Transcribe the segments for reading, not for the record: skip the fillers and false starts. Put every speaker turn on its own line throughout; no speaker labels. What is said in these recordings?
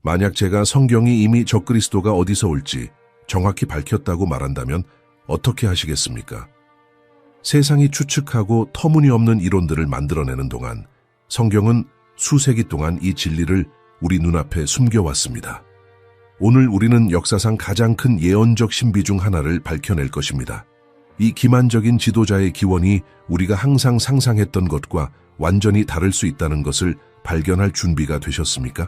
만약 제가 성경이 이미 적그리스도가 어디서 올지 정확히 밝혔다고 말한다면 어떻게 하시겠습니까? 세상이 추측하고 터무니없는 이론들을 만들어내는 동안 성경은 수세기 동안 이 진리를 우리 눈앞에 숨겨왔습니다. 오늘 우리는 역사상 가장 큰 예언적 신비 중 하나를 밝혀낼 것입니다. 이 기만적인 지도자의 기원이 우리가 항상 상상했던 것과 완전히 다를 수 있다는 것을 발견할 준비가 되셨습니까?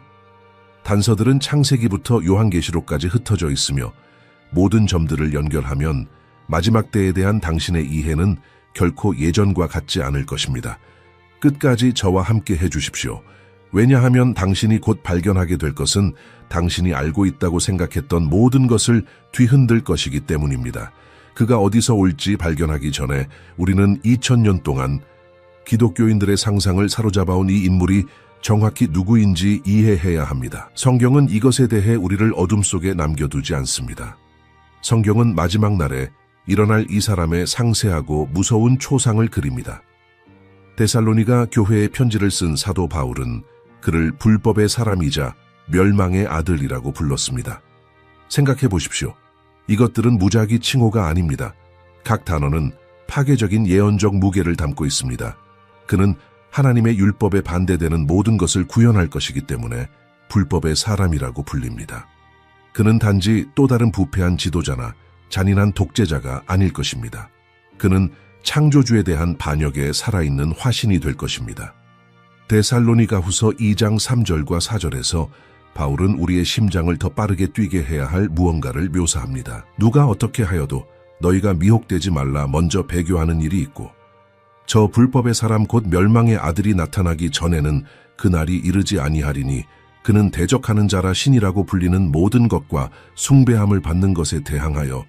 단서들은 창세기부터 요한계시록까지 흩어져 있으며 모든 점들을 연결하면 마지막 때에 대한 당신의 이해는 결코 예전과 같지 않을 것입니다. 끝까지 저와 함께 해주십시오. 왜냐하면 당신이 곧 발견하게 될 것은 당신이 알고 있다고 생각했던 모든 것을 뒤흔들 것이기 때문입니다. 그가 어디서 올지 발견하기 전에 우리는 2000년 동안 기독교인들의 상상을 사로잡아온 이 인물이 정확히 누구인지 이해해야 합니다. 성경은 이것에 대해 우리를 어둠 속에 남겨두지 않습니다. 성경은 마지막 날에 일어날 이 사람의 상세하고 무서운 초상을 그립니다. 데살로니가 교회에 편지를 쓴 사도 바울은 그를 불법의 사람이자 멸망의 아들이라고 불렀습니다. 생각해 보십시오. 이것들은 무작위 칭호가 아닙니다. 각 단어는 파괴적인 예언적 무게를 담고 있습니다. 그는 하나님의 율법에 반대되는 모든 것을 구현할 것이기 때문에 불법의 사람이라고 불립니다. 그는 단지 또 다른 부패한 지도자나 잔인한 독재자가 아닐 것입니다. 그는 창조주에 대한 반역에 살아있는 화신이 될 것입니다. 데살로니가후서 2장 3절과 4절에서 바울은 우리의 심장을 더 빠르게 뛰게 해야 할 무언가를 묘사합니다. 누가 어떻게 하여도 너희가 미혹되지 말라 먼저 배교하는 일이 있고 저 불법의 사람 곧 멸망의 아들이 나타나기 전에는 그날이 이르지 아니하리니 그는 대적하는 자라 신이라고 불리는 모든 것과 숭배함을 받는 것에 대항하여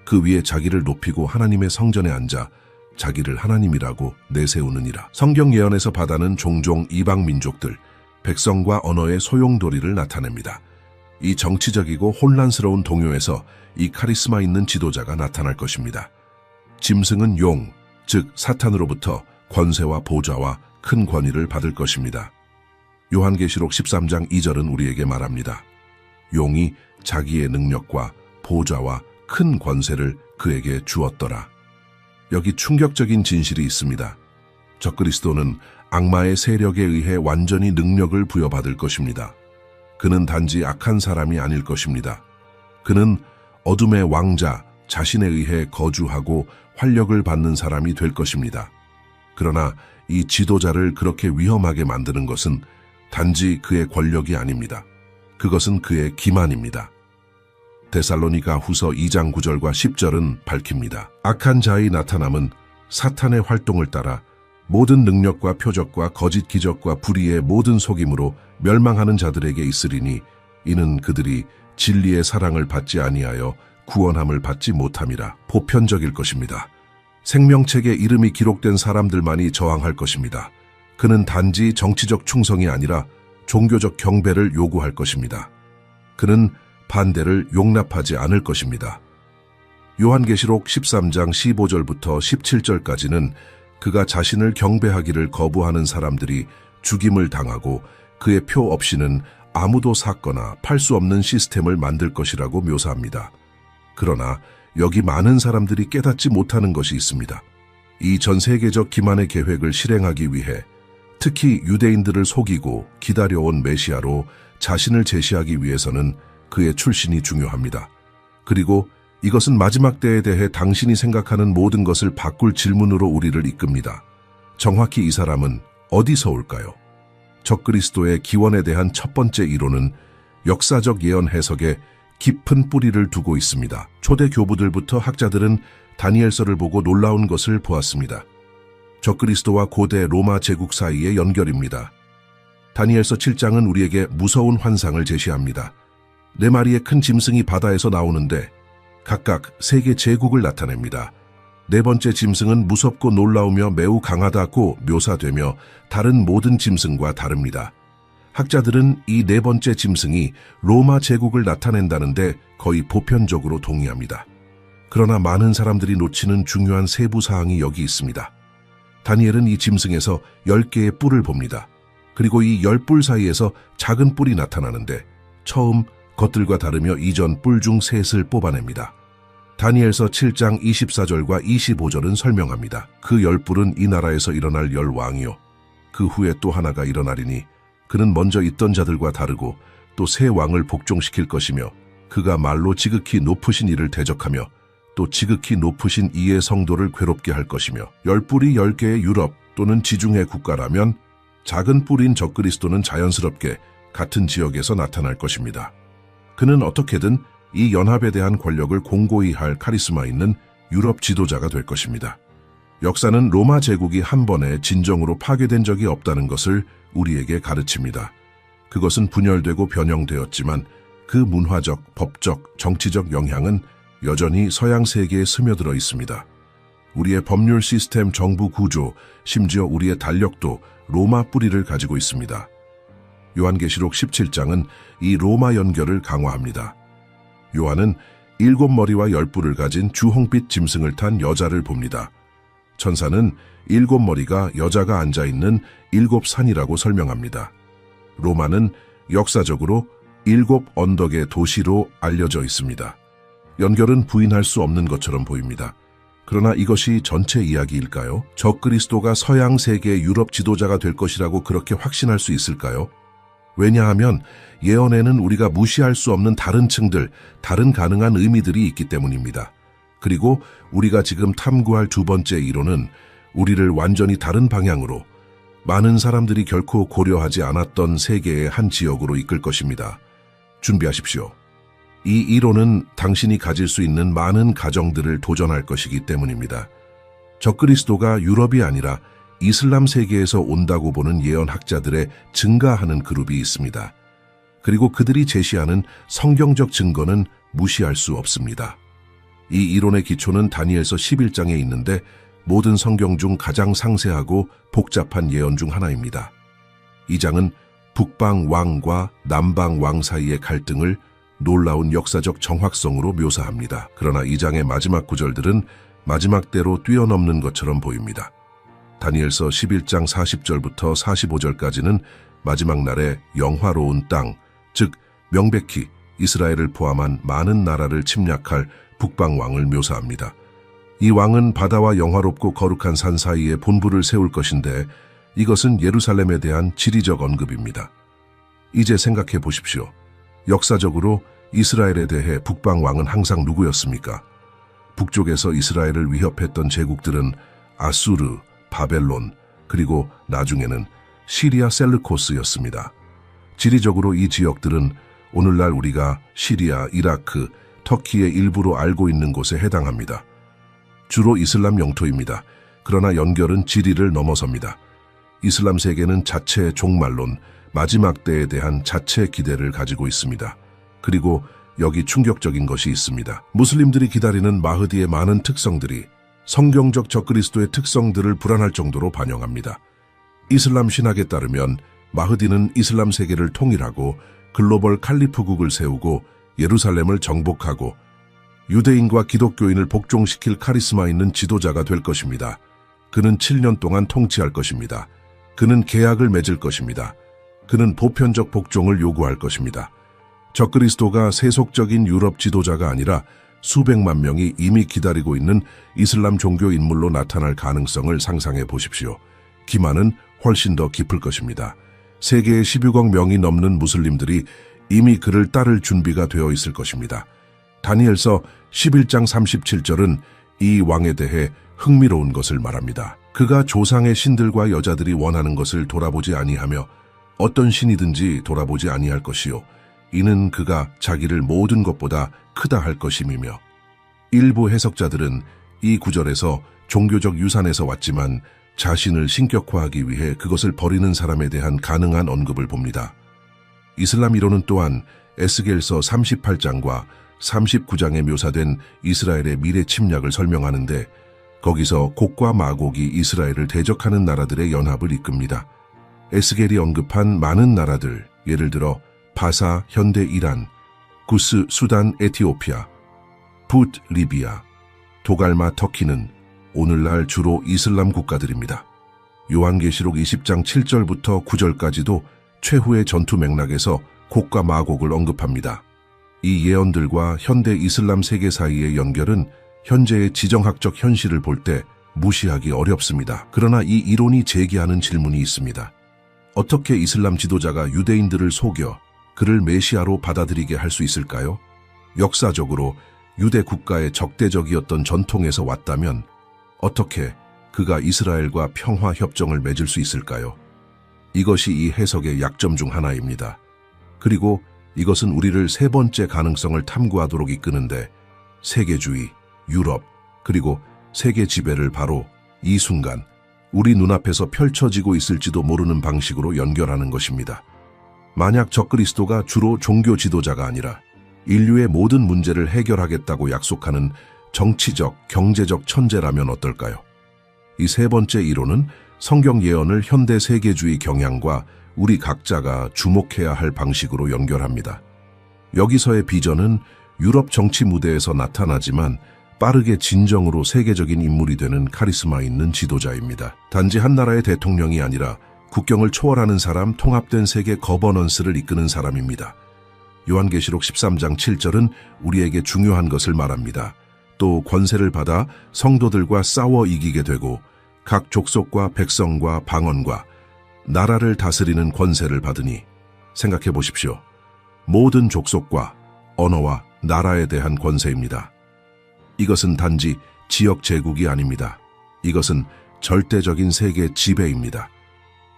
그 위에 자기를 높이고 하나님의 성전에 앉아 자기를 하나님이라고 내세우느니라. 성경 예언에서 바다는 종종 이방 민족들, 백성과 언어의 소용돌이를 나타냅니다. 이 정치적이고 혼란스러운 동요에서 이 카리스마 있는 지도자가 나타날 것입니다. 짐승은 용, 즉 사탄으로부터 권세와 보좌와 큰 권위를 받을 것입니다. 요한계시록 13장 2절은 우리에게 말합니다. 용이 자기의 능력과 보좌와 큰 권세를 그에게 주었더라. 여기 충격적인 진실이 있습니다. 적그리스도는 악마의 세력에 의해 완전히 능력을 부여받을 것입니다. 그는 단지 악한 사람이 아닐 것입니다. 그는 어둠의 왕자, 자신에 의해 거주하고 활력을 받는 사람이 될 것입니다. 그러나 이 지도자를 그렇게 위험하게 만드는 것은 단지 그의 권력이 아닙니다. 그것은 그의 기만입니다. 데살로니가 후서 2장 9절과 10절은 밝힙니다. 악한 자의 나타남은 사탄의 활동을 따라 모든 능력과 표적과 거짓 기적과 불의의 모든 속임으로 멸망하는 자들에게 있으리니 이는 그들이 진리의 사랑을 받지 아니하여 구원함을 받지 못함이라. 보편적일 것입니다. 생명책에 이름이 기록된 사람들만이 저항할 것입니다. 그는 단지 정치적 충성이 아니라 종교적 경배를 요구할 것입니다. 그는 반대를 용납하지 않을 것입니다. 요한계시록 13장 15절부터 17절까지는 그가 자신을 경배하기를 거부하는 사람들이 죽임을 당하고 그의 표 없이는 아무도 샀거나 팔 수 없는 시스템을 만들 것이라고 묘사합니다. 그러나 여기 많은 사람들이 깨닫지 못하는 것이 있습니다. 이 전 세계적 기만의 계획을 실행하기 위해 특히 유대인들을 속이고 기다려온 메시아로 자신을 제시하기 위해서는 그의 출신이 중요합니다. 그리고 이것은 마지막 때에 대해 당신이 생각하는 모든 것을 바꿀 질문으로 우리를 이끕니다. 정확히 이 사람은 어디서 올까요? 적그리스도의 기원에 대한 첫 번째 이론은 역사적 예언 해석에 깊은 뿌리를 두고 있습니다. 초대 교부들부터 학자들은 다니엘서를 보고 놀라운 것을 보았습니다. 적그리스도와 고대 로마 제국 사이의 연결입니다. 다니엘서 7장은 우리에게 무서운 환상을 제시합니다. 4마리의 큰 짐승이 바다에서 나오는데 각각 3개 제국을 나타냅니다. 4번째 짐승은 무섭고 놀라우며 매우 강하다고 묘사되며 다른 모든 짐승과 다릅니다. 학자들은 이 4번째 짐승이 로마 제국을 나타낸다는데 거의 보편적으로 동의합니다. 그러나 많은 사람들이 놓치는 중요한 세부 사항이 여기 있습니다. 다니엘은 이 짐승에서 10개의 뿔을 봅니다. 그리고 이 10뿔 사이에서 작은 뿔이 나타나는데 처음 겉들과 다르며 이전 뿔 중 셋을 뽑아냅니다. 다니엘서 7장 24절과 25절은 설명합니다. 그 10뿔은 이 나라에서 일어날 10왕이요. 그 후에 또 하나가 일어나리니 그는 먼저 있던 자들과 다르고 또 새 왕을 복종시킬 것이며 그가 말로 지극히 높으신 이를 대적하며 또 지극히 높으신 이의 성도를 괴롭게 할 것이며 10뿔이 10개의 유럽 또는 지중해 국가라면 작은 뿔인 적그리스도는 자연스럽게 같은 지역에서 나타날 것입니다. 그는 어떻게든 이 연합에 대한 권력을 공고히 할 카리스마 있는 유럽 지도자가 될 것입니다. 역사는 로마 제국이 한 번에 진정으로 파괴된 적이 없다는 것을 우리에게 가르칩니다. 그것은 분열되고 변형되었지만 그 문화적, 법적, 정치적 영향은 여전히 서양 세계에 스며들어 있습니다. 우리의 법률 시스템, 정부 구조, 심지어 우리의 달력도 로마 뿌리를 가지고 있습니다. 요한계시록 17장은 이 로마 연결을 강화합니다. 요한은 7머리와 10뿔을 가진 주홍빛 짐승을 탄 여자를 봅니다. 천사는 7머리가 여자가 앉아있는 7산이라고 설명합니다. 로마는 역사적으로 7 언덕의 도시로 알려져 있습니다. 연결은 부인할 수 없는 것처럼 보입니다. 그러나 이것이 전체 이야기일까요? 적그리스도가 서양 세계의 유럽 지도자가 될 것이라고 그렇게 확신할 수 있을까요? 왜냐하면 예언에는 우리가 무시할 수 없는 다른 층들, 다른 가능한 의미들이 있기 때문입니다. 그리고 우리가 지금 탐구할 두 번째 이론은 우리를 완전히 다른 방향으로 많은 사람들이 결코 고려하지 않았던 세계의 한 지역으로 이끌 것입니다. 준비하십시오. 이 이론은 당신이 가질 수 있는 많은 가정들을 도전할 것이기 때문입니다. 적그리스도가 유럽이 아니라 이슬람 세계에서 온다고 보는 예언학자들의 증가하는 그룹이 있습니다. 그리고 그들이 제시하는 성경적 증거는 무시할 수 없습니다. 이 이론의 기초는 다니엘서 11장에 있는데 모든 성경 중 가장 상세하고 복잡한 예언 중 하나입니다. 이 장은 북방 왕과 남방 왕 사이의 갈등을 놀라운 역사적 정확성으로 묘사합니다. 그러나 이 장의 마지막 구절들은 마지막 때로 뛰어넘는 것처럼 보입니다. 다니엘서 11장 40절부터 45절까지는 마지막 날에 영화로운 땅, 즉 명백히 이스라엘을 포함한 많은 나라를 침략할 북방 왕을 묘사합니다. 이 왕은 바다와 영화롭고 거룩한 산 사이에 본부를 세울 것인데 이것은 예루살렘에 대한 지리적 언급입니다. 이제 생각해 보십시오. 역사적으로 이스라엘에 대해 북방 왕은 항상 누구였습니까? 북쪽에서 이스라엘을 위협했던 제국들은 아수르, 바벨론, 그리고 나중에는 시리아 셀르코스였습니다. 지리적으로 이 지역들은 오늘날 우리가 시리아, 이라크, 터키의 일부로 알고 있는 곳에 해당합니다. 주로 이슬람 영토입니다. 그러나 연결은 지리를 넘어섭니다. 이슬람 세계는 자체 종말론, 마지막 때에 대한 자체 기대를 가지고 있습니다. 그리고 여기 충격적인 것이 있습니다. 무슬림들이 기다리는 마흐디의 많은 특성들이 성경적 적그리스도의 특성들을 불안할 정도로 반영합니다. 이슬람 신학에 따르면 마흐디는 이슬람 세계를 통일하고 글로벌 칼리프국을 세우고 예루살렘을 정복하고 유대인과 기독교인을 복종시킬 카리스마 있는 지도자가 될 것입니다. 그는 7년 동안 통치할 것입니다. 그는 계약을 맺을 것입니다. 그는 보편적 복종을 요구할 것입니다. 적그리스도가 세속적인 유럽 지도자가 아니라 수백만 명이 이미 기다리고 있는 이슬람 종교 인물로 나타날 가능성을 상상해 보십시오. 기만은 훨씬 더 깊을 것입니다. 세계의 16억 명이 넘는 무슬림들이 이미 그를 따를 준비가 되어 있을 것입니다. 다니엘서 11장 37절은 이 왕에 대해 흥미로운 것을 말합니다. 그가 조상의 신들과 여자들이 원하는 것을 돌아보지 아니하며 어떤 신이든지 돌아보지 아니할 것이요. 이는 그가 자기를 모든 것보다 크다 할 것임이며. 일부 해석자들은 이 구절에서 종교적 유산에서 왔지만 자신을 신격화하기 위해 그것을 버리는 사람에 대한 가능한 언급을 봅니다. 이슬람 이론은 또한 에스겔서 38장과 39장에 묘사된 이스라엘의 미래 침략을 설명하는데 거기서 곡과 마곡이 이스라엘을 대적하는 나라들의 연합을 이끕니다. 에스겔이 언급한 많은 나라들, 예를 들어 바사, 현대 이란, 구스, 수단, 에티오피아, 붓, 리비아, 도갈마, 터키는 오늘날 주로 이슬람 국가들입니다. 요한계시록 20장 7절부터 9절까지도 최후의 전투 맥락에서 곡과 마곡을 언급합니다. 이 예언들과 현대 이슬람 세계 사이의 연결은 현재의 지정학적 현실을 볼 때 무시하기 어렵습니다. 그러나 이 이론이 제기하는 질문이 있습니다. 어떻게 이슬람 지도자가 유대인들을 속여 그를 메시아로 받아들이게 할 수 있을까요? 역사적으로 유대 국가의 적대적이었던 전통에서 왔다면 어떻게 그가 이스라엘과 평화 협정을 맺을 수 있을까요? 이것이 이 해석의 약점 중 하나입니다. 그리고 이것은 우리를 세 번째 가능성을 탐구하도록 이끄는데 세계주의, 유럽, 그리고 세계 지배를 바로 이 순간 우리 눈앞에서 펼쳐지고 있을지도 모르는 방식으로 연결하는 것입니다. 만약 적그리스도가 주로 종교 지도자가 아니라 인류의 모든 문제를 해결하겠다고 약속하는 정치적, 경제적 천재라면 어떨까요? 이 세 번째 이론은 성경 예언을 현대 세계주의 경향과 우리 각자가 주목해야 할 방식으로 연결합니다. 여기서의 비전은 유럽 정치 무대에서 나타나지만 빠르게 진정으로 세계적인 인물이 되는 카리스마 있는 지도자입니다. 단지 한 나라의 대통령이 아니라 국경을 초월하는 사람, 통합된 세계 거버넌스를 이끄는 사람입니다. 요한계시록 13장 7절은 우리에게 중요한 것을 말합니다. 또 권세를 받아 성도들과 싸워 이기게 되고 각 족속과 백성과 방언과 나라를 다스리는 권세를 받으니. 생각해 보십시오. 모든 족속과 언어와 나라에 대한 권세입니다. 이것은 단지 지역 제국이 아닙니다. 이것은 절대적인 세계 지배입니다.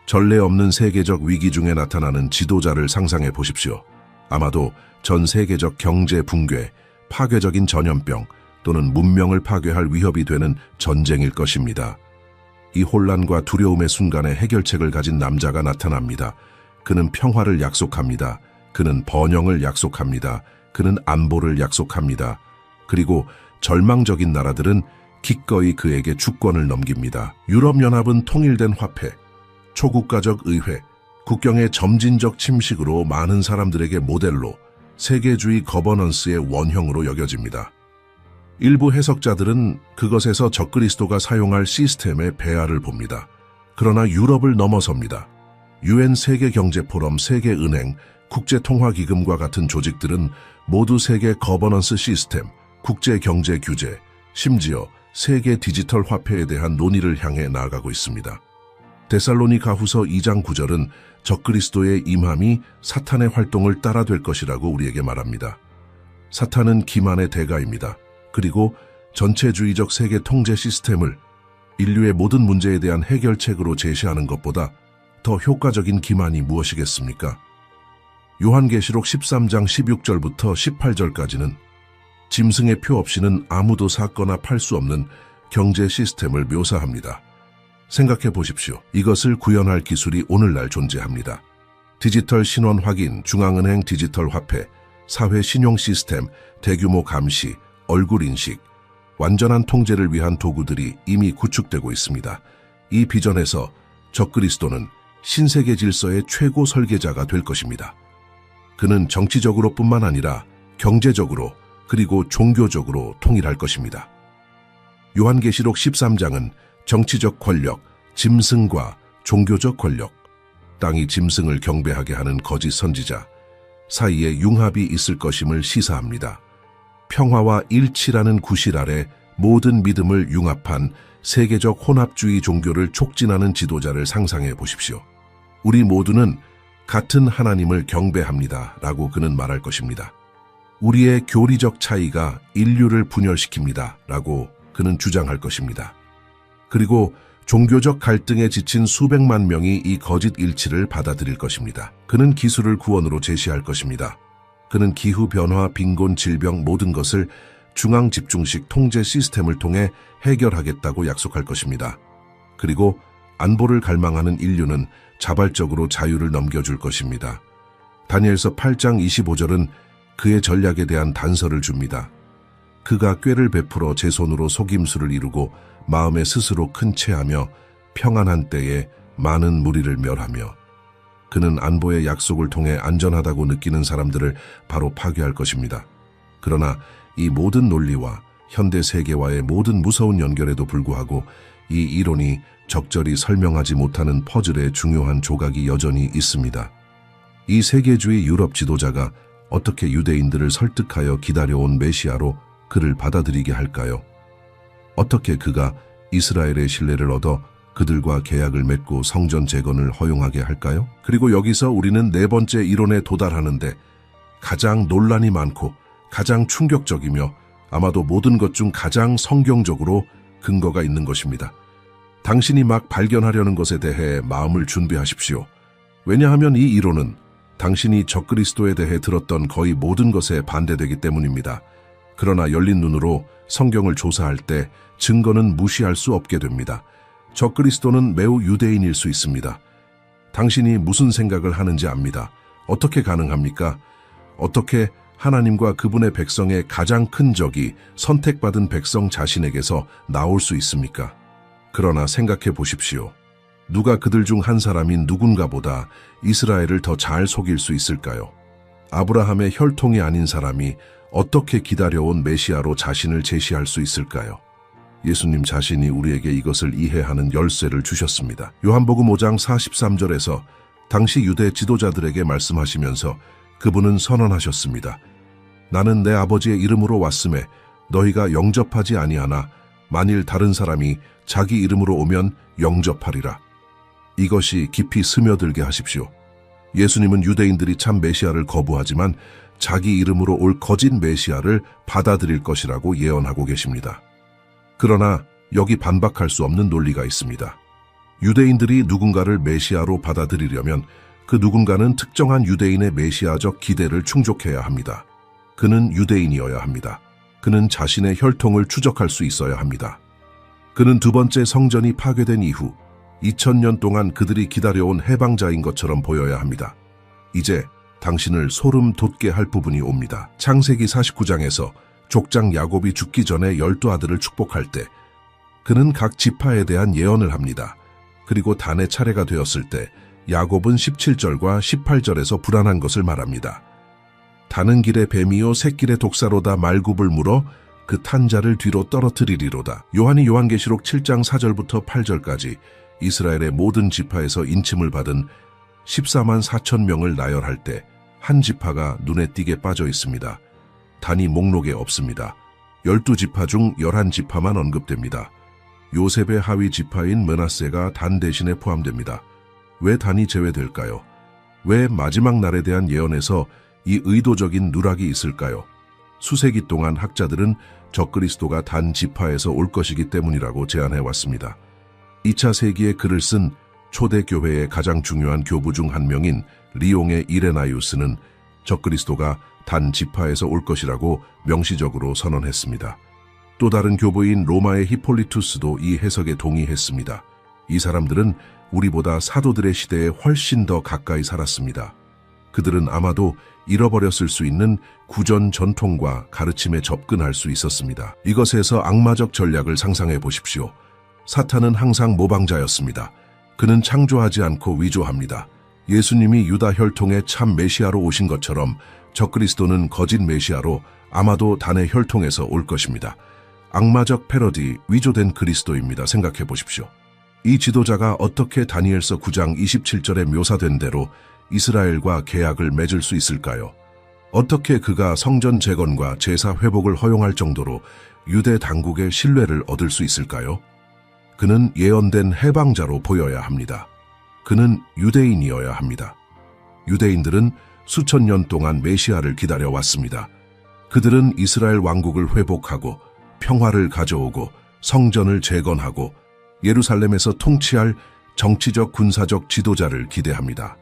전례 없는 세계적 위기 중에 나타나는 지도자를 상상해 보십시오. 아마도 전 세계적 경제 붕괴, 파괴적인 전염병 또는 문명을 파괴할 위협이 되는 전쟁일 것입니다. 이 혼란과 두려움의 순간에 해결책을 가진 남자가 나타납니다. 그는 평화를 약속합니다. 그는 번영을 약속합니다. 그는 안보를 약속합니다. 그리고 절망적인 나라들은 기꺼이 그에게 주권을 넘깁니다. 유럽연합은 통일된 화폐, 초국가적 의회, 국경의 점진적 침식으로 많은 사람들에게 모델로 세계주의 거버넌스의 원형으로 여겨집니다. 일부 해석자들은 그것에서 적그리스도가 사용할 시스템의 배아를 봅니다. 그러나 유럽을 넘어섭니다. UN 세계경제포럼, 세계은행, 국제통화기금과 같은 조직들은 모두 세계 거버넌스 시스템, 국제경제규제, 심지어 세계 디지털 화폐에 대한 논의를 향해 나아가고 있습니다. 데살로니가후서 2장 9절은 적그리스도의 임함이 사탄의 활동을 따라 될 것이라고 우리에게 말합니다. 사탄은 기만의 대가입니다. 그리고 전체주의적 세계 통제 시스템을 인류의 모든 문제에 대한 해결책으로 제시하는 것보다 더 효과적인 기만이 무엇이겠습니까? 요한계시록 13장 16절부터 18절까지는 짐승의 표 없이는 아무도 사거나 팔 수 없는 경제 시스템을 묘사합니다. 생각해 보십시오. 이것을 구현할 기술이 오늘날 존재합니다. 디지털 신원 확인, 중앙은행 디지털 화폐, 사회 신용 시스템, 대규모 감시, 얼굴 인식, 완전한 통제를 위한 도구들이 이미 구축되고 있습니다. 이 비전에서 적그리스도는 신세계 질서의 최고 설계자가 될 것입니다. 그는 정치적으로 뿐만 아니라 경제적으로 그리고 종교적으로 통일할 것입니다. 요한계시록 13장은 정치적 권력, 짐승과 종교적 권력, 땅이 짐승을 경배하게 하는 거짓 선지자 사이에 융합이 있을 것임을 시사합니다. 평화와 일치라는 구실 아래 모든 믿음을 융합한 세계적 혼합주의 종교를 촉진하는 지도자를 상상해 보십시오. 우리 모두는 같은 하나님을 경배합니다. 라고 그는 말할 것입니다. 우리의 교리적 차이가 인류를 분열시킵니다. 라고 그는 주장할 것입니다. 그리고 종교적 갈등에 지친 수백만 명이 이 거짓 일치를 받아들일 것입니다. 그는 기술을 구원으로 제시할 것입니다. 그는 기후변화, 빈곤, 질병 모든 것을 중앙 집중식 통제 시스템을 통해 해결하겠다고 약속할 것입니다. 그리고 안보를 갈망하는 인류는 자발적으로 자유를 넘겨줄 것입니다. 다니엘서 8장 25절은 그의 전략에 대한 단서를 줍니다. 그가 꾀를 베풀어 제 손으로 속임수를 이루고 마음에 스스로 큰 체하며 평안한 때에 많은 무리를 멸하며 그는 안보의 약속을 통해 안전하다고 느끼는 사람들을 바로 파괴할 것입니다. 그러나 이 모든 논리와 현대 세계와의 모든 무서운 연결에도 불구하고 이 이론이 적절히 설명하지 못하는 퍼즐의 중요한 조각이 여전히 있습니다. 이 세계주의 유럽 지도자가 어떻게 유대인들을 설득하여 기다려온 메시아로 그를 받아들이게 할까요? 어떻게 그가 이스라엘의 신뢰를 얻어 그들과 계약을 맺고 성전 재건을 허용하게 할까요? 그리고 여기서 우리는 네 번째 이론에 도달하는데 가장 논란이 많고 가장 충격적이며 아마도 모든 것 중 가장 성경적으로 근거가 있는 것입니다. 당신이 막 발견하려는 것에 대해 마음을 준비하십시오. 왜냐하면 이 이론은 당신이 적그리스도에 대해 들었던 거의 모든 것에 반대되기 때문입니다. 그러나 열린 눈으로 성경을 조사할 때 증거는 무시할 수 없게 됩니다. 적그리스도는 매우 유대인일 수 있습니다. 당신이 무슨 생각을 하는지 압니다. 어떻게 가능합니까? 어떻게 하나님과 그분의 백성의 가장 큰 적이 선택받은 백성 자신에게서 나올 수 있습니까? 그러나 생각해 보십시오. 누가 그들 중 한 사람인 누군가보다 이스라엘을 더 잘 속일 수 있을까요? 아브라함의 혈통이 아닌 사람이 어떻게 기다려온 메시아로 자신을 제시할 수 있을까요? 예수님 자신이 우리에게 이것을 이해하는 열쇠를 주셨습니다. 요한복음 5장 43절에서 당시 유대 지도자들에게 말씀하시면서 그분은 선언하셨습니다. 나는 내 아버지의 이름으로 왔음에 너희가 영접하지 아니하나 만일 다른 사람이 자기 이름으로 오면 영접하리라. 이것이 깊이 스며들게 하십시오. 예수님은 유대인들이 참 메시아를 거부하지만 자기 이름으로 올 거짓 메시아를 받아들일 것이라고 예언하고 계십니다. 그러나 여기 반박할 수 없는 논리가 있습니다. 유대인들이 누군가를 메시아로 받아들이려면 그 누군가는 특정한 유대인의 메시아적 기대를 충족해야 합니다. 그는 유대인이어야 합니다. 그는 자신의 혈통을 추적할 수 있어야 합니다. 그는 두 번째 성전이 파괴된 이후 2000년 동안 그들이 기다려온 해방자인 것처럼 보여야 합니다. 이제 당신을 소름 돋게 할 부분이 옵니다. 창세기 49장에서 족장 야곱이 죽기 전에 12아들을 축복할 때 그는 각 지파에 대한 예언을 합니다. 그리고 단의 차례가 되었을 때 야곱은 17절과 18절에서 불안한 것을 말합니다. 다는 길의 뱀이요 새길의 독사로다 말굽을 물어 그 탄자를 뒤로 떨어뜨리리로다. 요한이 요한계시록 7장 4절부터 8절까지 이스라엘의 모든 지파에서 인침을 받은 14만 4천 명을 나열할 때 한 지파가 눈에 띄게 빠져 있습니다. 단이 목록에 없습니다. 12지파 중 11지파만 언급됩니다. 요셉의 하위 지파인 므낫세가 단 대신에 포함됩니다. 왜 단이 제외될까요? 왜 마지막 날에 대한 예언에서 이 의도적인 누락이 있을까요? 수세기 동안 학자들은 적그리스도가 단 지파에서 올 것이기 때문이라고 제안해왔습니다. 2차 세기에 글을 쓴 초대교회의 가장 중요한 교부 중 한 명인 리옹의 이레나이우스는 적그리스도가 단 지파에서 올 것이라고 명시적으로 선언했습니다. 또 다른 교부인 로마의 히폴리투스도 이 해석에 동의했습니다. 이 사람들은 우리보다 사도들의 시대에 훨씬 더 가까이 살았습니다. 그들은 아마도 잃어버렸을 수 있는 구전 전통과 가르침에 접근할 수 있었습니다. 이것에서 악마적 전략을 상상해 보십시오. 사탄은 항상 모방자였습니다. 그는 창조하지 않고 위조합니다. 예수님이 유다 혈통의 참 메시아로 오신 것처럼 적그리스도는 거짓 메시아로 아마도 단의 혈통에서 올 것입니다. 악마적 패러디, 위조된 그리스도입니다. 생각해 보십시오. 이 지도자가 어떻게 다니엘서 9장 27절에 묘사된 대로 이스라엘과 계약을 맺을 수 있을까요? 어떻게 그가 성전 재건과 제사 회복을 허용할 정도로 유대 당국의 신뢰를 얻을 수 있을까요? 그는 예언된 해방자로 보여야 합니다. 그는 유대인이어야 합니다. 유대인들은 수천 년 동안 메시아를 기다려왔습니다. 그들은 이스라엘 왕국을 회복하고 평화를 가져오고 성전을 재건하고 예루살렘에서 통치할 정치적 군사적 지도자를 기대합니다.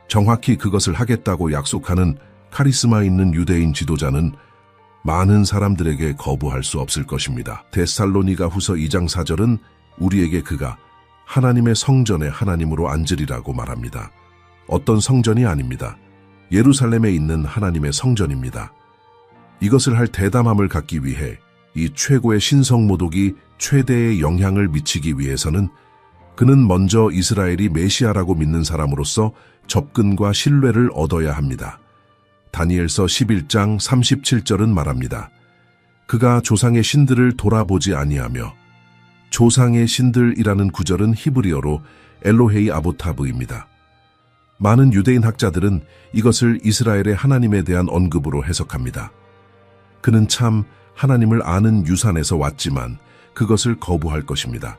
정확히 그것을 하겠다고 약속하는 카리스마 있는 유대인 지도자는 많은 사람들에게 거부할 수 없을 것입니다. 데살로니가 후서 2장 4절은 우리에게 그가 하나님의 성전에 하나님으로 앉으리라고 말합니다. 어떤 성전이 아닙니다. 예루살렘에 있는 하나님의 성전입니다. 이것을 할 대담함을 갖기 위해 이 최고의 신성 모독이 최대의 영향을 미치기 위해서는 그는 먼저 이스라엘이 메시아라고 믿는 사람으로서 접근과 신뢰를 얻어야 합니다. 다니엘서 11장 37절은 말합니다. 그가 조상의 신들을 돌아보지 아니하며 조상의 신들이라는 구절은 히브리어로 엘로헤이 아보타브입니다. 많은 유대인 학자들은 이것을 이스라엘의 하나님에 대한 언급으로 해석합니다. 그는 참 하나님을 아는 유산에서 왔지만 그것을 거부할 것입니다.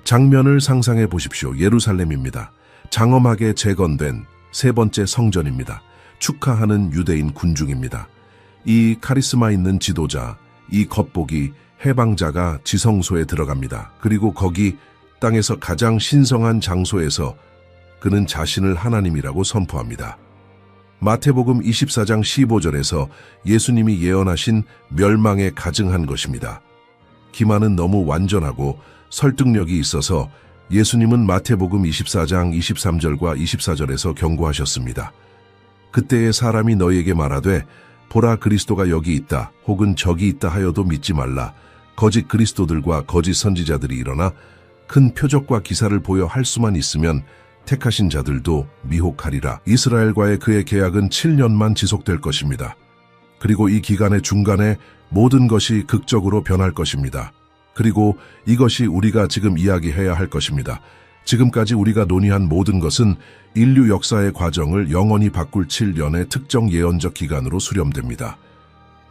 장면을 상상해 보십시오. 예루살렘입니다. 장엄하게 재건된 세 번째 성전입니다. 축하하는 유대인 군중입니다. 이 카리스마 있는 지도자, 이 겉보기 해방자가 지성소에 들어갑니다. 그리고 거기 땅에서 가장 신성한 장소에서 그는 자신을 하나님이라고 선포합니다. 마태복음 24장 15절에서 예수님이 예언하신 멸망에 가증한 것입니다. 기만은 너무 완전하고 설득력이 있어서 예수님은 마태복음 24장 23절과 24절에서 경고하셨습니다. 그때의 사람이 너희에게 말하되 보라 그리스도가 여기 있다 혹은 저기 있다 하여도 믿지 말라. 거짓 그리스도들과 거짓 선지자들이 일어나 큰 표적과 기사를 보여 할 수만 있으면 택하신 자들도 미혹하리라. 이스라엘과의 그의 계약은 7년만 지속될 것입니다. 그리고 이 기간의 중간에 모든 것이 극적으로 변할 것입니다. 그리고 이것이 우리가 지금 이야기해야 할 것입니다. 지금까지 우리가 논의한 모든 것은 인류 역사의 과정을 영원히 바꿀 7년의 특정 예언적 기간으로 수렴됩니다.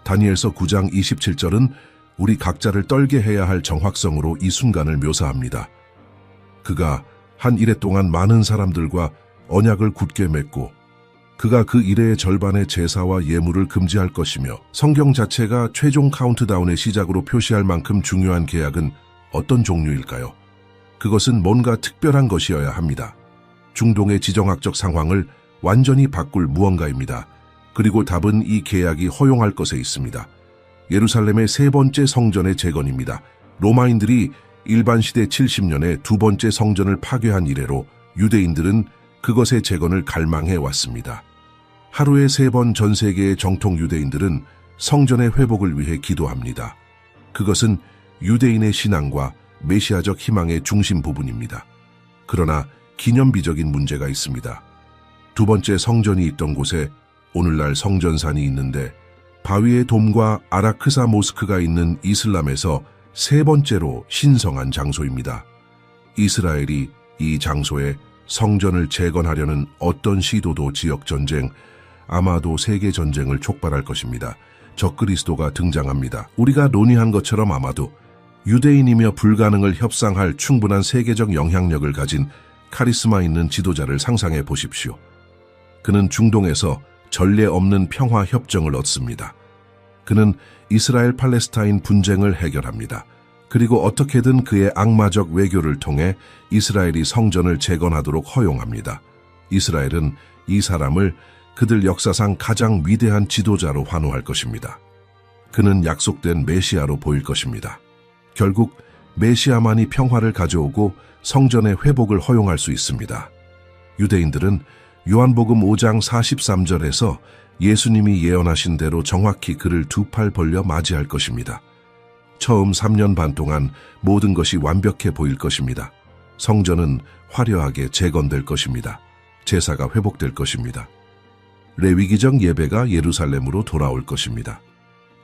다니엘서 9장 27절은 우리 각자를 떨게 해야 할 정확성으로 이 순간을 묘사합니다. 그가 한 일해 동안 많은 사람들과 언약을 굳게 맺고 그가 그 일의 절반의 제사와 예물을 금지할 것이며 성경 자체가 최종 카운트다운의 시작으로 표시할 만큼 중요한 계약은 어떤 종류일까요? 그것은 뭔가 특별한 것이어야 합니다. 중동의 지정학적 상황을 완전히 바꿀 무언가입니다. 그리고 답은 이 계약이 허용할 것에 있습니다. 예루살렘의 세 번째 성전의 재건입니다. 로마인들이 일반 시대 70년에 두 번째 성전을 파괴한 이래로 유대인들은 그것의 재건을 갈망해 왔습니다. 하루에 3번 전 세계의 정통 유대인들은 성전의 회복을 위해 기도합니다. 그것은 유대인의 신앙과 메시아적 희망의 중심 부분입니다. 그러나 기념비적인 문제가 있습니다. 두 번째 성전이 있던 곳에 오늘날 성전산이 있는데 바위의 돔과 아라크사 모스크가 있는 이슬람에서 세 번째로 신성한 장소입니다. 이스라엘이 이 장소에 성전을 재건하려는 어떤 시도도 지역전쟁, 아마도 세계전쟁을 촉발할 것입니다. 적그리스도가 등장합니다. 우리가 논의한 것처럼 아마도 유대인이며 불가능을 협상할 충분한 세계적 영향력을 가진 카리스마 있는 지도자를 상상해 보십시오. 그는 중동에서 전례 없는 평화 협정을 얻습니다. 그는 이스라엘 팔레스타인 분쟁을 해결합니다. 그리고 어떻게든 그의 악마적 외교를 통해 이스라엘이 성전을 재건하도록 허용합니다. 이스라엘은 이 사람을 그들 역사상 가장 위대한 지도자로 환호할 것입니다. 그는 약속된 메시아로 보일 것입니다. 결국 메시아만이 평화를 가져오고 성전의 회복을 허용할 수 있습니다. 유대인들은 요한복음 5장 43절에서 예수님이 예언하신 대로 정확히 그를 두 팔 벌려 맞이할 것입니다. 처음 3년 반 동안 모든 것이 완벽해 보일 것입니다. 성전은 화려하게 재건될 것입니다. 제사가 회복될 것입니다. 레위기적 예배가 예루살렘으로 돌아올 것입니다.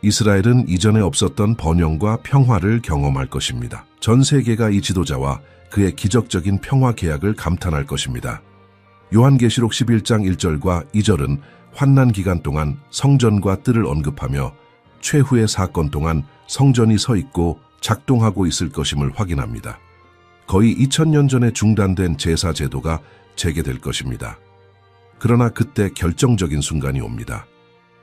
이스라엘은 이전에 없었던 번영과 평화를 경험할 것입니다. 전 세계가 이 지도자와 그의 기적적인 평화 계약을 감탄할 것입니다. 요한계시록 11장 1절과 2절은 환난 기간 동안 성전과 뜰을 언급하며 최후의 사건 동안 성전이 서 있고 작동하고 있을 것임을 확인합니다. 거의 2000년 전에 중단된 제사 제도가 재개될 것입니다. 그러나 그때 결정적인 순간이 옵니다.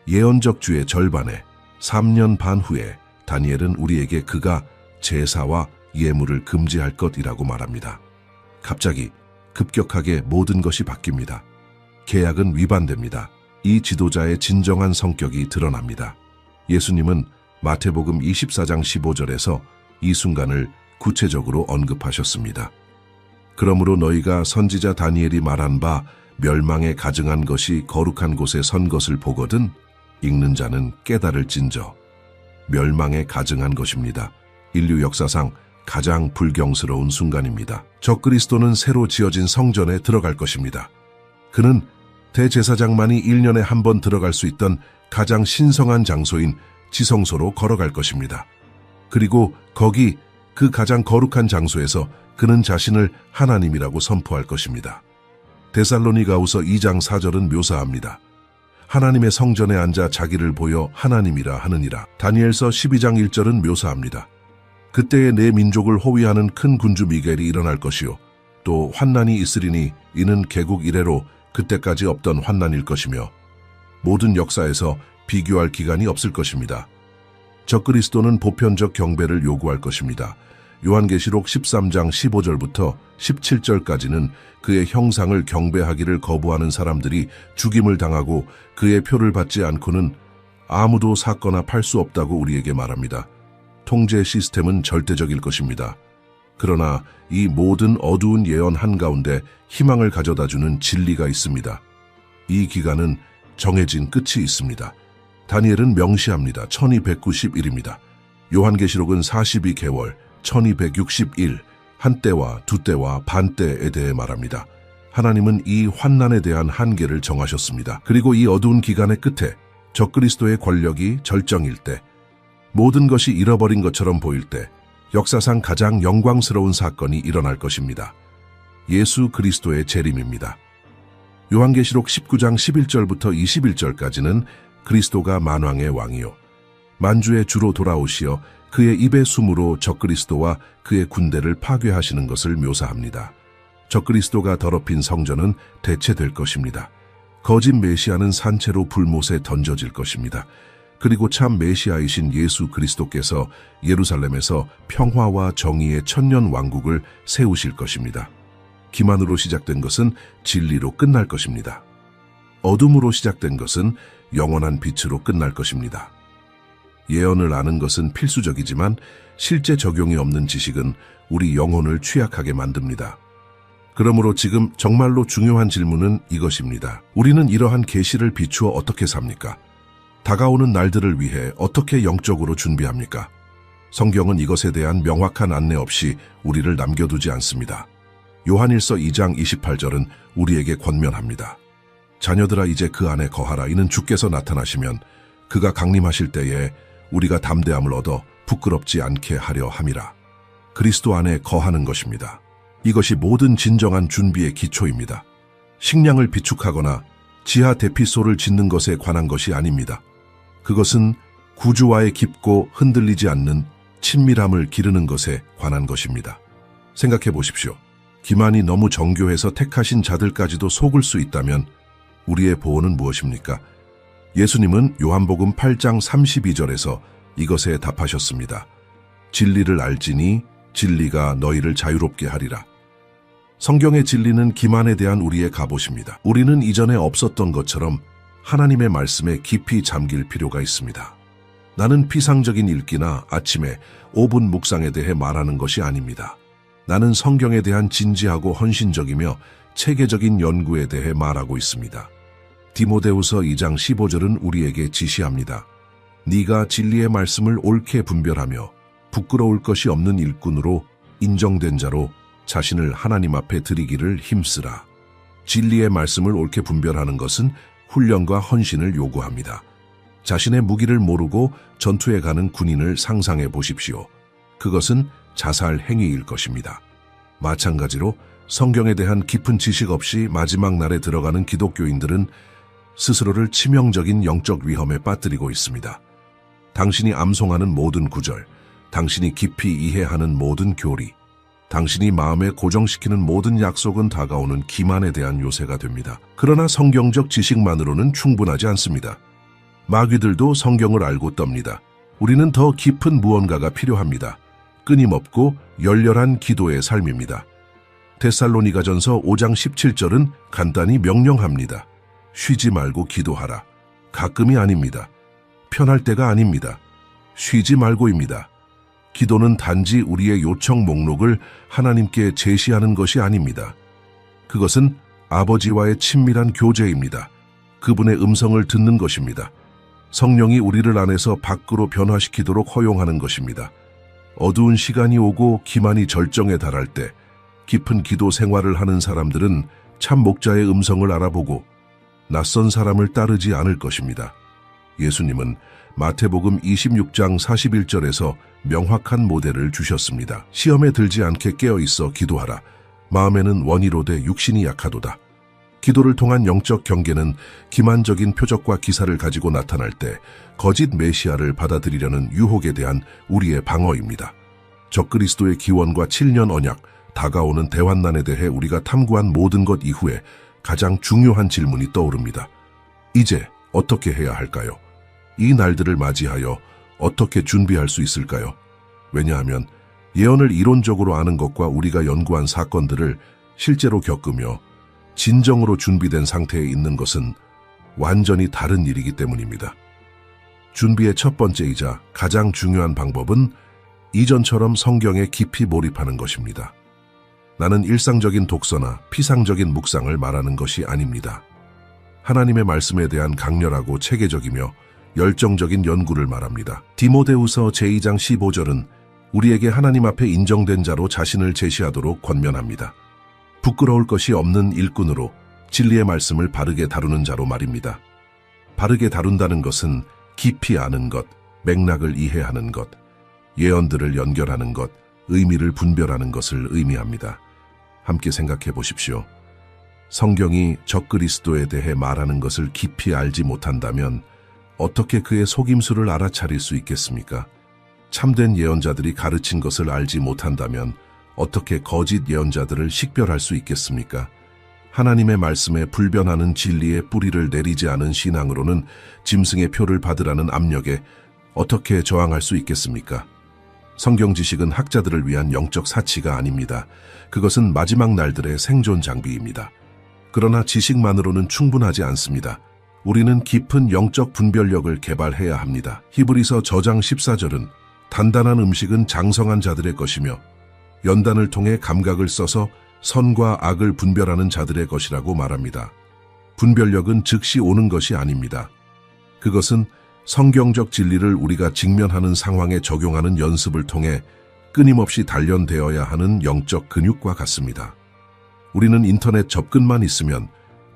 예언적 주의 절반에 3년 반 후에 다니엘은 우리에게 그가 제사와 예물을 금지할 것이라고 말합니다. 갑자기 급격하게 모든 것이 바뀝니다. 계약은 위반됩니다. 이 지도자의 진정한 성격이 드러납니다. 예수님은 마태복음 24장 15절에서 이 순간을 구체적으로 언급하셨습니다. 그러므로 너희가 선지자 다니엘이 말한 바 멸망에 가증한 것이 거룩한 곳에 선 것을 보거든 읽는 자는 깨달을진저. 멸망에 가증한 것입니다. 인류 역사상 가장 불경스러운 순간입니다. 적그리스도는 새로 지어진 성전에 들어갈 것입니다. 그는 대제사장만이 1년에 한 번 들어갈 수 있던 가장 신성한 장소인 지성소로 걸어갈 것입니다. 그리고 거기 그 가장 거룩한 장소에서 그는 자신을 하나님이라고 선포할 것입니다. 데살로니가후서 2장 4절은 묘사합니다. 하나님의 성전에 앉아 자기를 보여 하나님이라 하느니라. 다니엘서 12장 1절은 묘사합니다. 그때에 내 민족을 호위하는 큰 군주 미겔이 일어날 것이요 또 환난이 있으리니 이는 개국 이래로 그때까지 없던 환난일 것이며 모든 역사에서 비교할 기간이 없을 것입니다. 적그리스도는 보편적 경배를 요구할 것입니다. 요한계시록 13장 15절부터 17절까지는 그의 형상을 경배하기를 거부하는 사람들이 죽임을 당하고 그의 표를 받지 않고는 아무도 사거나 팔 수 없다고 우리에게 말합니다. 통제 시스템은 절대적일 것입니다. 그러나 이 모든 어두운 예언 한가운데 희망을 가져다주는 진리가 있습니다. 이 기간은 정해진 끝이 있습니다. 다니엘은 명시합니다. 1291입니다. 요한계시록은 42개월, 1261, 한때와 두때와 반때에 대해 말합니다. 하나님은 이 환난에 대한 한계를 정하셨습니다. 그리고 이 어두운 기간의 끝에 적그리스도의 권력이 절정일 때, 모든 것이 잃어버린 것처럼 보일 때 역사상 가장 영광스러운 사건이 일어날 것입니다. 예수 그리스도의 재림입니다. 요한계시록 19장 11절부터 21절까지는 그리스도가 만왕의 왕이요 만주의 주로 돌아오시어 그의 입의 숨으로 적그리스도와 그의 군대를 파괴하시는 것을 묘사합니다. 적그리스도가 더럽힌 성전은 대체될 것입니다. 거짓 메시아는 산채로 불못에 던져질 것입니다. 그리고 참 메시아이신 예수 그리스도께서 예루살렘에서 평화와 정의의 천년 왕국을 세우실 것입니다. 기만으로 시작된 것은 진리로 끝날 것입니다. 어둠으로 시작된 것은 영원한 빛으로 끝날 것입니다. 예언을 아는 것은 필수적이지만 실제 적용이 없는 지식은 우리 영혼을 취약하게 만듭니다. 그러므로 지금 정말로 중요한 질문은 이것입니다. 우리는 이러한 계시를 비추어 어떻게 삽니까? 다가오는 날들을 위해 어떻게 영적으로 준비합니까? 성경은 이것에 대한 명확한 안내 없이 우리를 남겨두지 않습니다. 요한일서 2장 28절은 우리에게 권면합니다. 자녀들아 이제 그 안에 거하라. 이는 주께서 나타나시면 그가 강림하실 때에 우리가 담대함을 얻어 부끄럽지 않게 하려 함이라. 그리스도 안에 거하는 것입니다. 이것이 모든 진정한 준비의 기초입니다. 식량을 비축하거나 지하 대피소를 짓는 것에 관한 것이 아닙니다. 그것은 구주와의 깊고 흔들리지 않는 친밀함을 기르는 것에 관한 것입니다. 생각해 보십시오. 기만이 너무 정교해서 택하신 자들까지도 속을 수 있다면 우리의 보호는 무엇입니까? 예수님은 요한복음 8장 32절에서 이것에 답하셨습니다. 진리를 알지니 진리가 너희를 자유롭게 하리라. 성경의 진리는 기만에 대한 우리의 갑옷입니다. 우리는 이전에 없었던 것처럼 하나님의 말씀에 깊이 잠길 필요가 있습니다. 나는 피상적인 읽기나 아침에 5분 묵상에 대해 말하는 것이 아닙니다. 나는 성경에 대한 진지하고 헌신적이며 체계적인 연구에 대해 말하고 있습니다. 디모데후서 2장 15절은 우리에게 지시합니다. 네가 진리의 말씀을 옳게 분별하며 부끄러울 것이 없는 일꾼으로 인정된 자로 자신을 하나님 앞에 드리기를 힘쓰라. 진리의 말씀을 옳게 분별하는 것은 훈련과 헌신을 요구합니다. 자신의 무기를 모르고 전투에 가는 군인을 상상해 보십시오. 그것은 자살 행위일 것입니다. 마찬가지로 성경에 대한 깊은 지식 없이 마지막 날에 들어가는 기독교인들은 스스로를 치명적인 영적 위험에 빠뜨리고 있습니다. 당신이 암송하는 모든 구절, 당신이 깊이 이해하는 모든 교리, 당신이 마음에 고정시키는 모든 약속은 다가오는 기만에 대한 요새가 됩니다. 그러나 성경적 지식만으로는 충분하지 않습니다. 마귀들도 성경을 알고 떱니다. 우리는 더 깊은 무언가가 필요합니다. 끊임없고 열렬한 기도의 삶입니다. 데살로니가전서 5장 17절은 간단히 명령합니다. 쉬지 말고 기도하라. 가끔이 아닙니다. 편할 때가 아닙니다. 쉬지 말고입니다. 기도는 단지 우리의 요청 목록을 하나님께 제시하는 것이 아닙니다. 그것은 아버지와의 친밀한 교제입니다. 그분의 음성을 듣는 것입니다. 성령이 우리를 안에서 밖으로 변화시키도록 허용하는 것입니다. 어두운 시간이 오고 기만이 절정에 달할 때 깊은 기도 생활을 하는 사람들은 참 목자의 음성을 알아보고 낯선 사람을 따르지 않을 것입니다. 예수님은 마태복음 26장 41절에서 명확한 모델을 주셨습니다. 시험에 들지 않게 깨어있어 기도하라. 마음에는 원이로되 육신이 약하도다. 기도를 통한 영적 경계는 기만적인 표적과 기사를 가지고 나타날 때 거짓 메시아를 받아들이려는 유혹에 대한 우리의 방어입니다. 적그리스도의 기원과 7년 언약, 다가오는 대환난에 대해 우리가 탐구한 모든 것 이후에 가장 중요한 질문이 떠오릅니다. 이제 어떻게 해야 할까요? 이 날들을 맞이하여 어떻게 준비할 수 있을까요? 왜냐하면 예언을 이론적으로 아는 것과 우리가 연구한 사건들을 실제로 겪으며 진정으로 준비된 상태에 있는 것은 완전히 다른 일이기 때문입니다. 준비의 첫 번째이자 가장 중요한 방법은 이전처럼 성경에 깊이 몰입하는 것입니다. 나는 일상적인 독서나 피상적인 묵상을 말하는 것이 아닙니다. 하나님의 말씀에 대한 강렬하고 체계적이며 열정적인 연구를 말합니다. 디모데후서 제2장 15절은 우리에게 하나님 앞에 인정된 자로 자신을 제시하도록 권면합니다. 부끄러울 것이 없는 일꾼으로 진리의 말씀을 바르게 다루는 자로 말입니다. 바르게 다룬다는 것은 깊이 아는 것, 맥락을 이해하는 것, 예언들을 연결하는 것, 의미를 분별하는 것을 의미합니다. 함께 생각해 보십시오. 성경이 적그리스도에 대해 말하는 것을 깊이 알지 못한다면 어떻게 그의 속임수를 알아차릴 수 있겠습니까? 참된 예언자들이 가르친 것을 알지 못한다면 어떻게 거짓 예언자들을 식별할 수 있겠습니까? 하나님의 말씀에 불변하는 진리의 뿌리를 내리지 않은 신앙으로는 짐승의 표를 받으라는 압력에 어떻게 저항할 수 있겠습니까? 성경 지식은 학자들을 위한 영적 사치가 아닙니다. 그것은 마지막 날들의 생존 장비입니다. 그러나 지식만으로는 충분하지 않습니다. 우리는 깊은 영적 분별력을 개발해야 합니다. 히브리서 저장 14절은 단단한 음식은 장성한 자들의 것이며 연단을 통해 감각을 써서 선과 악을 분별하는 자들의 것이라고 말합니다. 분별력은 즉시 오는 것이 아닙니다. 그것은 성경적 진리를 우리가 직면하는 상황에 적용하는 연습을 통해 끊임없이 단련되어야 하는 영적 근육과 같습니다. 우리는 인터넷 접근만 있으면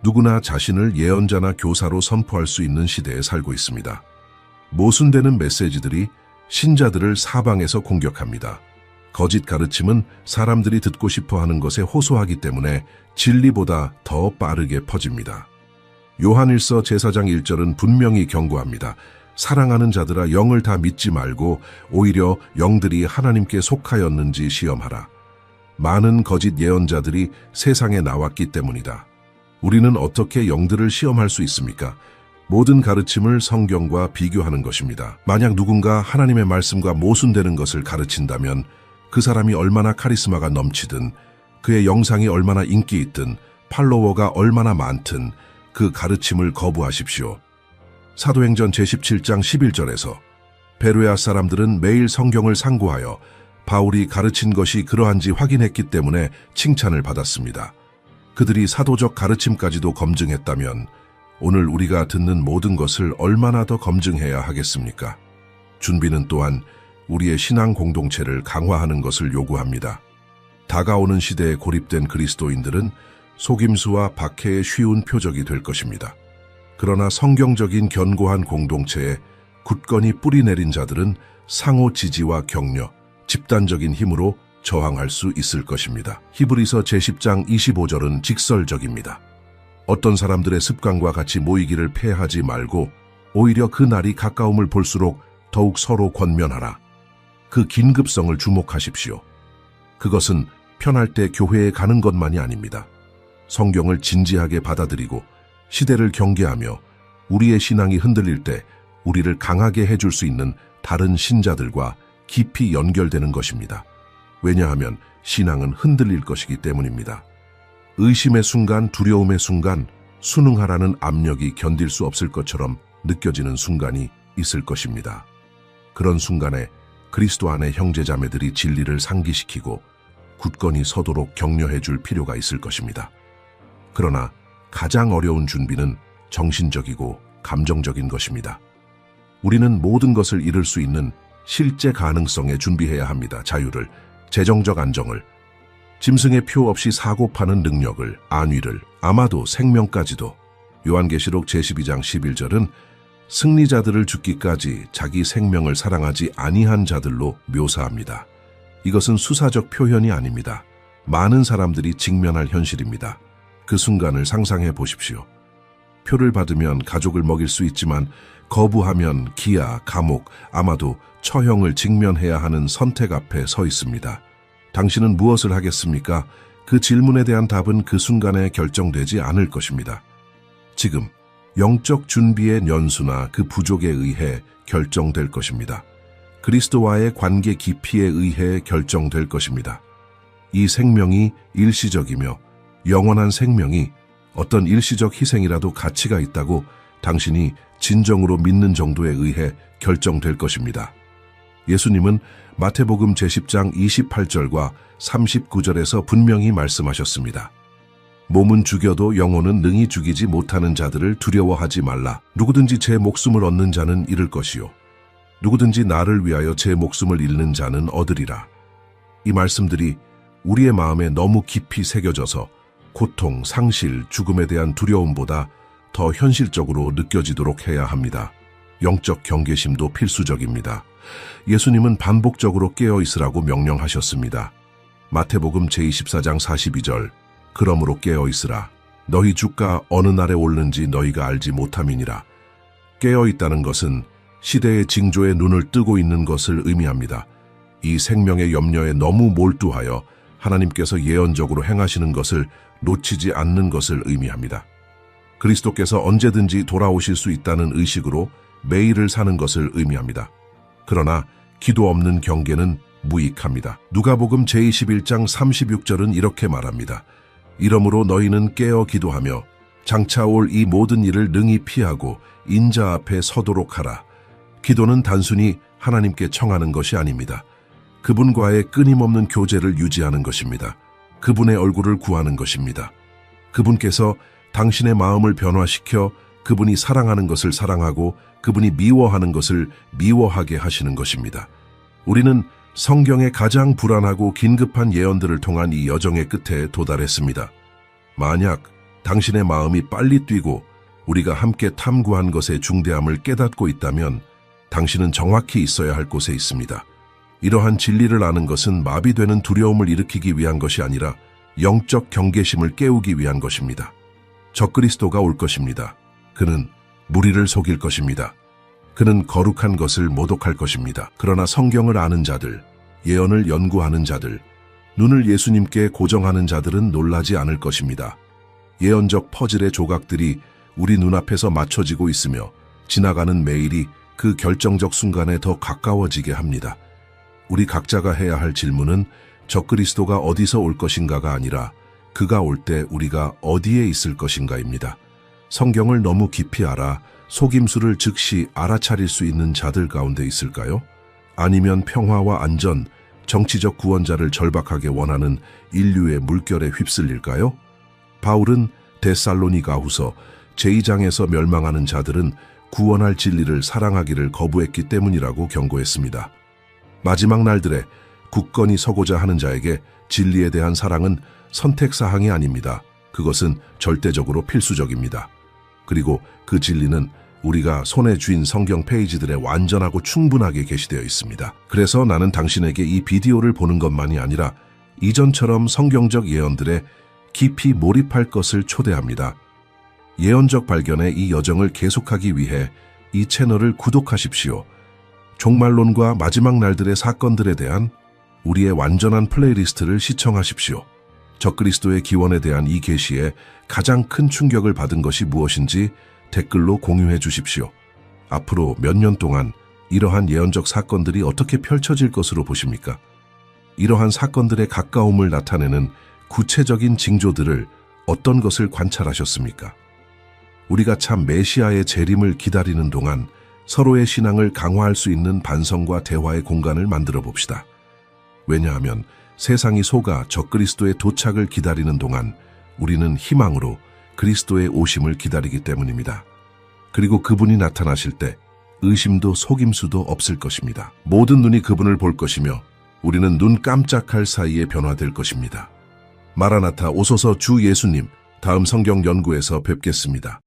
누구나 자신을 예언자나 교사로 선포할 수 있는 시대에 살고 있습니다. 모순되는 메시지들이 신자들을 사방에서 공격합니다. 거짓 가르침은 사람들이 듣고 싶어하는 것에 호소하기 때문에 진리보다 더 빠르게 퍼집니다. 요한일서 제4장 1절은 분명히 경고합니다. 사랑하는 자들아 영을 다 믿지 말고 오히려 영들이 하나님께 속하였는지 시험하라. 많은 거짓 예언자들이 세상에 나왔기 때문이다. 우리는 어떻게 영들을 시험할 수 있습니까? 모든 가르침을 성경과 비교하는 것입니다. 만약 누군가 하나님의 말씀과 모순되는 것을 가르친다면 그 사람이 얼마나 카리스마가 넘치든 그의 영상이 얼마나 인기 있든 팔로워가 얼마나 많든 그 가르침을 거부하십시오. 사도행전 제17장 11절에서 베로야 사람들은 매일 성경을 상고하여 바울이 가르친 것이 그러한지 확인했기 때문에 칭찬을 받았습니다. 그들이 사도적 가르침까지도 검증했다면 오늘 우리가 듣는 모든 것을 얼마나 더 검증해야 하겠습니까? 준비는 또한 우리의 신앙 공동체를 강화하는 것을 요구합니다. 다가오는 시대에 고립된 그리스도인들은 속임수와 박해의 쉬운 표적이 될 것입니다. 그러나 성경적인 견고한 공동체에 굳건히 뿌리 내린 자들은 상호 지지와 격려, 집단적인 힘으로 저항할 수 있을 것입니다. 히브리서 제10장 25절은 직설적입니다. 어떤 사람들의 습관과 같이 모이기를 폐하지 말고 오히려 그 날이 가까움을 볼수록 더욱 서로 권면하라. 그 긴급성을 주목하십시오. 그것은 편할 때 교회에 가는 것만이 아닙니다. 성경을 진지하게 받아들이고 시대를 경계하며 우리의 신앙이 흔들릴 때 우리를 강하게 해줄 수 있는 다른 신자들과 깊이 연결되는 것입니다. 왜냐하면 신앙은 흔들릴 것이기 때문입니다. 의심의 순간, 두려움의 순간, 순응하라는 압력이 견딜 수 없을 것처럼 느껴지는 순간이 있을 것입니다. 그런 순간에 그리스도 안의 형제자매들이 진리를 상기시키고 굳건히 서도록 격려해 줄 필요가 있을 것입니다. 그러나 가장 어려운 준비는 정신적이고 감정적인 것입니다. 우리는 모든 것을 이룰 수 있는 실제 가능성에 준비해야 합니다. 자유를, 재정적 안정을, 짐승의 표 없이 사고 파는 능력을, 안위를, 아마도 생명까지도. 요한계시록 제12장 11절은 승리자들을 죽기까지 자기 생명을 사랑하지 아니한 자들로 묘사합니다. 이것은 수사적 표현이 아닙니다. 많은 사람들이 직면할 현실입니다. 그 순간을 상상해 보십시오. 표를 받으면 가족을 먹일 수 있지만 거부하면 기아, 감옥, 아마도 처형을 직면해야 하는 선택 앞에 서 있습니다. 당신은 무엇을 하겠습니까? 그 질문에 대한 답은 그 순간에 결정되지 않을 것입니다. 지금 영적 준비의 연수나 그 부족에 의해 결정될 것입니다. 그리스도와의 관계 깊이에 의해 결정될 것입니다. 이 생명이 일시적이며 영원한 생명이 어떤 일시적 희생이라도 가치가 있다고 당신이 진정으로 믿는 정도에 의해 결정될 것입니다. 예수님은 마태복음 제10장 28절과 39절에서 분명히 말씀하셨습니다. 몸은 죽여도 영혼은 능히 죽이지 못하는 자들을 두려워하지 말라. 누구든지 제 목숨을 얻는 자는 잃을 것이요. 누구든지 나를 위하여 제 목숨을 잃는 자는 얻으리라. 이 말씀들이 우리의 마음에 너무 깊이 새겨져서 고통, 상실, 죽음에 대한 두려움보다 더 현실적으로 느껴지도록 해야 합니다. 영적 경계심도 필수적입니다. 예수님은 반복적으로 깨어 있으라고 명령하셨습니다. 마태복음 제24장 42절, 그러므로 깨어 있으라. 너희 주가 어느 날에 오는지 너희가 알지 못함이니라. 깨어 있다는 것은 시대의 징조에 눈을 뜨고 있는 것을 의미합니다. 이 생명의 염려에 너무 몰두하여 하나님께서 예언적으로 행하시는 것을 놓치지 않는 것을 의미합니다. 그리스도께서 언제든지 돌아오실 수 있다는 의식으로 매일을 사는 것을 의미합니다. 그러나 기도 없는 경계는 무익합니다. 누가복음 제21장 36절은 이렇게 말합니다. 이러므로 너희는 깨어 기도하며 장차 올 이 모든 일을 능히 피하고 인자 앞에 서도록 하라. 기도는 단순히 하나님께 청하는 것이 아닙니다. 그분과의 끊임없는 교제를 유지하는 것입니다. 그분의 얼굴을 구하는 것입니다. 그분께서 당신의 마음을 변화시켜 그분이 사랑하는 것을 사랑하고 그분이 미워하는 것을 미워하게 하시는 것입니다. 우리는 성경의 가장 불안하고 긴급한 예언들을 통한 이 여정의 끝에 도달했습니다. 만약 당신의 마음이 빨리 뛰고 우리가 함께 탐구한 것의 중대함을 깨닫고 있다면 당신은 정확히 있어야 할 곳에 있습니다. 이러한 진리를 아는 것은 마비되는 두려움을 일으키기 위한 것이 아니라 영적 경계심을 깨우기 위한 것입니다. 적그리스도가 올 것입니다. 그는 무리를 속일 것입니다. 그는 거룩한 것을 모독할 것입니다. 그러나 성경을 아는 자들, 예언을 연구하는 자들, 눈을 예수님께 고정하는 자들은 놀라지 않을 것입니다. 예언적 퍼즐의 조각들이 우리 눈앞에서 맞춰지고 있으며 지나가는 매일이 그 결정적 순간에 더 가까워지게 합니다. 우리 각자가 해야 할 질문은 적그리스도가 어디서 올 것인가가 아니라 그가 올 때 우리가 어디에 있을 것인가입니다. 성경을 너무 깊이 알아 속임수를 즉시 알아차릴 수 있는 자들 가운데 있을까요? 아니면 평화와 안전, 정치적 구원자를 절박하게 원하는 인류의 물결에 휩쓸릴까요? 바울은 데살로니가후서 제2장에서 멸망하는 자들은 구원할 진리를 사랑하기를 거부했기 때문이라고 경고했습니다. 마지막 날들에 굳건히 서고자 하는 자에게 진리에 대한 사랑은 선택사항이 아닙니다. 그것은 절대적으로 필수적입니다. 그리고 그 진리는 우리가 손에 쥔 성경 페이지들에 완전하고 충분하게 게시되어 있습니다. 그래서 나는 당신에게 이 비디오를 보는 것만이 아니라 이전처럼 성경적 예언들에 깊이 몰입할 것을 초대합니다. 예언적 발견의 이 여정을 계속하기 위해 이 채널을 구독하십시오. 종말론과 마지막 날들의 사건들에 대한 우리의 완전한 플레이리스트를 시청하십시오. 적그리스도의 기원에 대한 이 계시에 가장 큰 충격을 받은 것이 무엇인지 댓글로 공유해 주십시오. 앞으로 몇 년 동안 이러한 예언적 사건들이 어떻게 펼쳐질 것으로 보십니까? 이러한 사건들의 가까움을 나타내는 구체적인 징조들을 어떤 것을 관찰하셨습니까? 우리가 참 메시아의 재림을 기다리는 동안 서로의 신앙을 강화할 수 있는 반성과 대화의 공간을 만들어 봅시다. 왜냐하면 세상이 속아 적그리스도의 도착을 기다리는 동안 우리는 희망으로 그리스도의 오심을 기다리기 때문입니다. 그리고 그분이 나타나실 때 의심도 속임수도 없을 것입니다. 모든 눈이 그분을 볼 것이며 우리는 눈 깜짝할 사이에 변화될 것입니다. 마라나타 오소서 주 예수님, 다음 성경 연구에서 뵙겠습니다.